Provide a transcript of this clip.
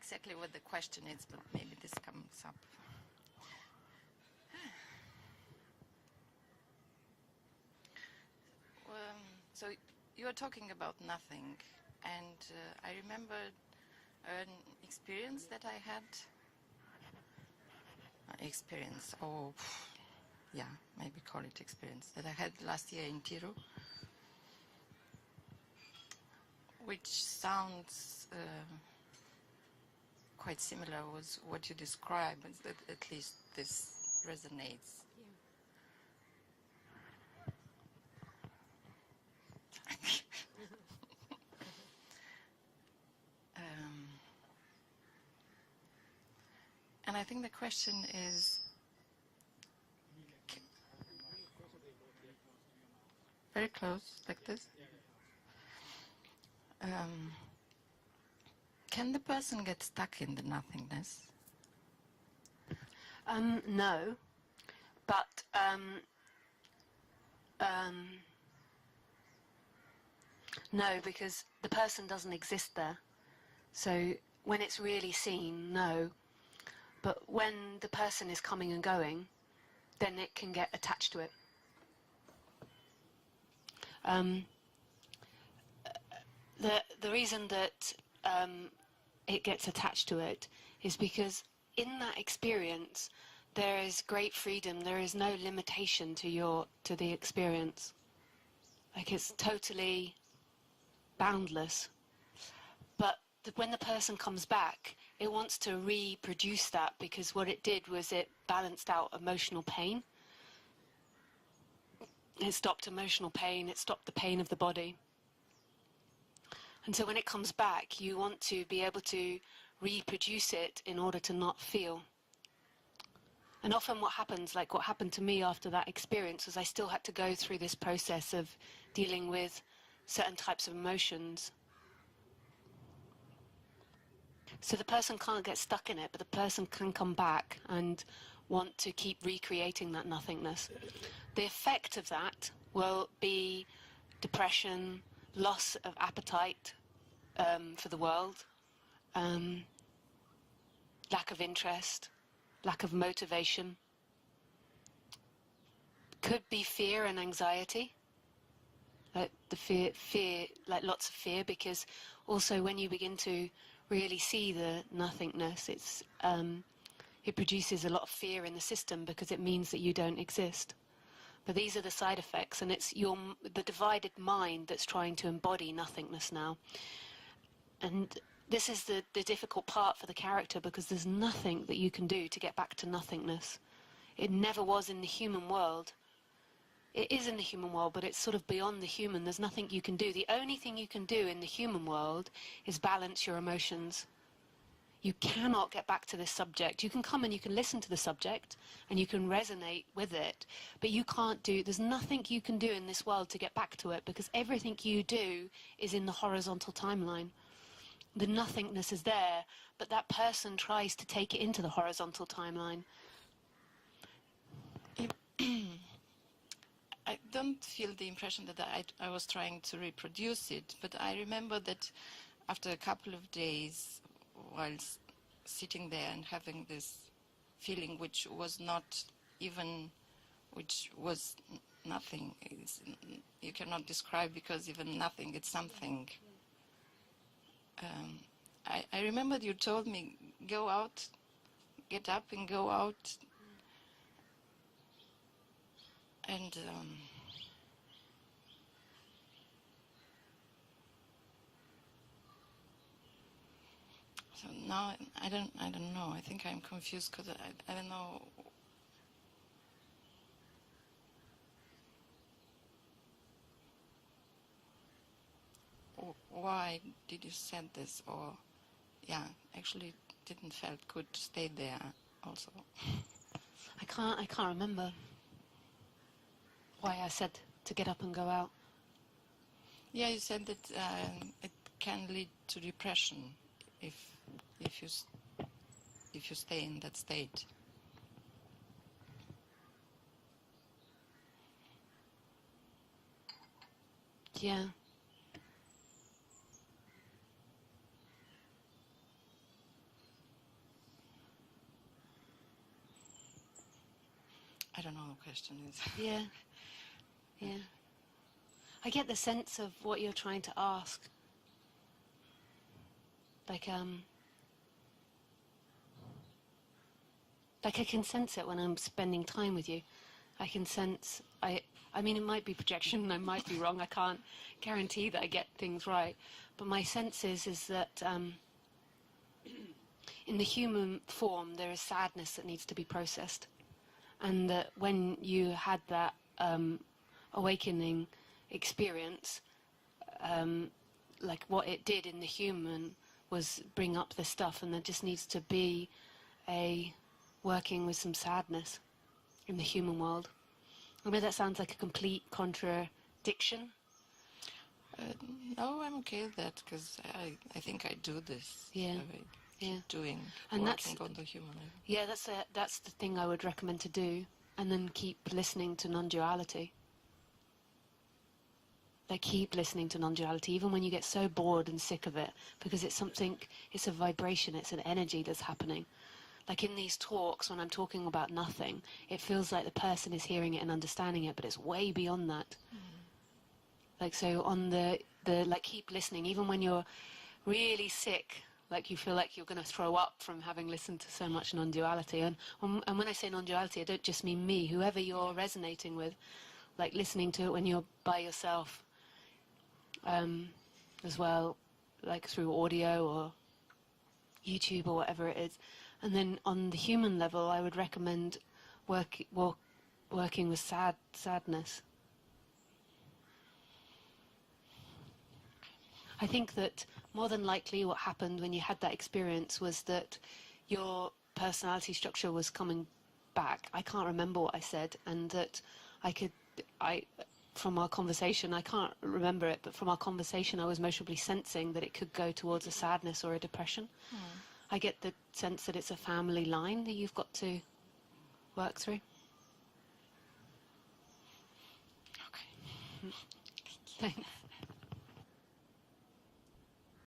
exactly what the question is, but maybe this comes up. So you are talking about nothing, and I remember an experience that I had. Maybe call it experience, that I had last year in Tiru, which sounds quite similar with what you describe, at least this resonates. Yeah. And I think the question is, very close, like this. Can the person get stuck in the nothingness? No, but no, because the person doesn't exist there. So when it's really seen, no. But when the person is coming and going, then it can get attached to it. The reason that it gets attached to it is because in that experience there is great freedom. There is no limitation to the experience. Like, it's totally boundless. But when the person comes back, it wants to reproduce that, because what it did was it balanced out emotional pain. It stopped emotional pain, it stopped the pain of the body. And so when it comes back, you want to be able to reproduce it in order to not feel. And often what happens, like what happened to me after that experience, was I still had to go through this process of dealing with certain types of emotions. So the person can't get stuck in it, but the person can come back and want to keep recreating that nothingness. The effect of that will be depression, loss of appetite for the world, lack of interest, lack of motivation. Could be fear and anxiety, like the fear, like lots of fear, because also when you begin to really see the nothingness, it produces a lot of fear in the system, because it means that you don't exist. But these are the side effects, and it's the divided mind that's trying to embody nothingness now. And this is the difficult part for the character, because there's nothing that you can do to get back to nothingness. It never was in the human world. It is in the human world, but it's sort of beyond the human. There's nothing you can do. The only thing you can do in the human world is balance your emotions. You cannot get back to this subject. You can come and you can listen to the subject and you can resonate with it, but you can't there's nothing you can do in this world to get back to it, because everything you do is in the horizontal timeline. The nothingness is there, but that person tries to take it into the horizontal timeline. I don't feel the impression that I was trying to reproduce it, but I remember that after a couple of days, while sitting there and having this feeling which was not even, which was nothing, you cannot describe, because even nothing, it's something. I remember you told me, go out, get up and go out. And so now I don't know. I think I'm confused, because I don't know. Why did you say this? Or actually didn't felt good to stay there also. I can't remember why I said to get up and go out. Yeah, you said that it can lead to depression if you stay in that state. Yeah. don't know what the question is. Yeah. Yeah. I get the sense of what you're trying to ask. Like I can sense it when I'm spending time with you. I can sense, I mean, it might be projection and I might be wrong. I can't guarantee that I get things right. But my sense is that in the human form, there is sadness that needs to be processed. And that when you had that awakening experience, like what it did in the human was bring up the stuff, and there just needs to be a working with some sadness in the human world. I mean, that sounds like a complete contradiction. No, I'm okay with that, because I think I do this. Yeah. I keep doing, And working on the human level. Yeah, that's the thing I would recommend to do, and then keep listening to non-duality. Like, keep listening to non-duality, even when you get so bored and sick of it, because it's something, it's a vibration, it's an energy that's happening. Like in these talks, when I'm talking about nothing, it feels like the person is hearing it and understanding it, but it's way beyond that. Like, so on the like, keep listening, even when you're really sick, like you feel like you're going to throw up from having listened to so much non-duality. And when I say non-duality, I don't just mean me, whoever you're resonating with, like listening to it when you're by yourself, as well, like through audio or YouTube or whatever it is. And then on the human level, I would recommend working with sadness. I think that more than likely what happened when you had that experience was that your personality structure was coming back. I can't remember what I said, and that from our conversation, I can't remember it, but from our conversation I was mostly sensing that it could go towards a sadness or a depression. I get the sense that it's a family line that you've got to work through. Okay. Thanks.